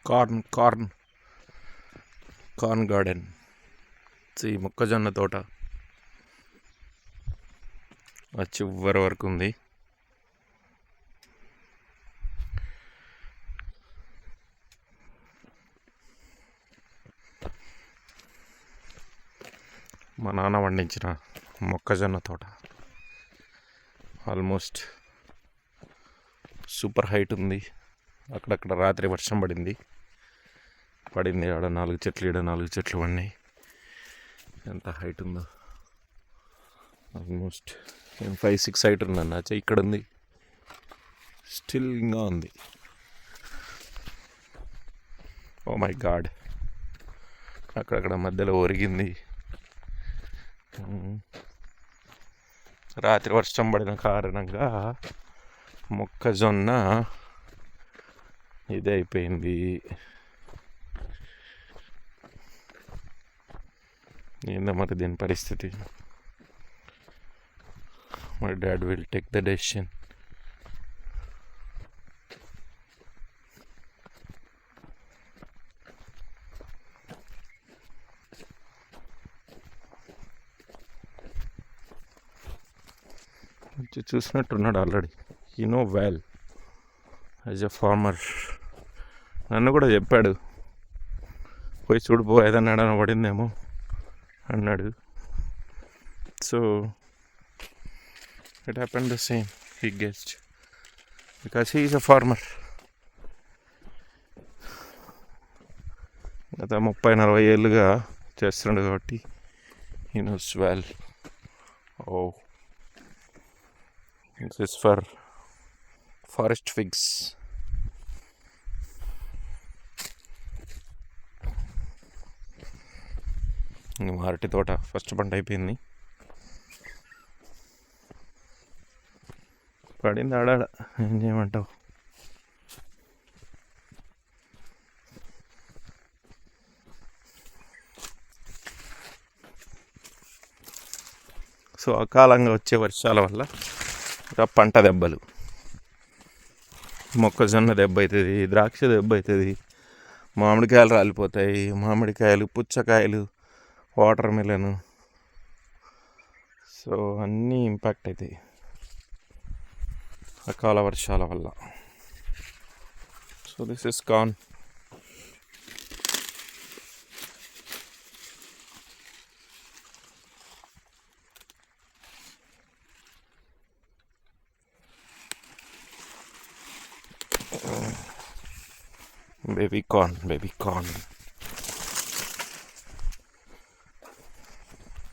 Corn garden. ఈ మొక్కజొన్న తోట చివరి వరకు ఉంది. మా నాన్న పండించిన మొక్కజొన్న తోట ఆల్మోస్ట్ సూపర్ హైట్ ఉంది. అక్కడక్కడ రాత్రి వర్షం పడింది. ఆడ 4 చెట్లు, ఈడ 4 చెట్లు పడినాయి. ఎంత హైట్ ఉందో, ఆల్మోస్ట్ 5-6 హైట్ ఉందన్న. ఇక్కడ ఉంది, స్టిల్ ఇంకా ఉంది. ఓ మై గాడ్, అక్కడక్కడ మధ్యలో ఒరిగింది. రాత్రి వర్షం పడిన కారణంగా మొక్కజొన్న ఇది అయిపోయింది. ఏందో మరి దీని పరిస్థితి. My dad will take the decision. చూసినట్టున్నాడు already. He know well as a farmer. నన్ను కూడా చెప్పాడు, పోయి చూడిపో ఏదన్నా ఎడన పడిందేమో అన్నాడు. So it happened the same. He guessed because he is a farmer. గత 30-40 ఏళ్ళుగా చేస్తున్నాడు కాబట్టి he knows well. Oh, this is for forest figs. అరటి తోట ఫస్ట్ పంట అయిపోయింది. పడింది ఆడాడ, ఏం చేయమంటావు. సో అకాలంగా వచ్చే వర్షాల వల్ల పంట దెబ్బలు, మొక్కజొన్న దెబ్బ అవుతుంది, ద్రాక్ష దెబ్బ అవుతుంది, మామిడికాయలు రాలిపోతాయి, మామిడికాయలు, పుచ్చకాయలు, వాటర్ మిలన్. సో అన్నీ ఇంపాక్ట్ అవుతాయి అకాల వర్షాల వల్ల. So this is gone. Baby corn.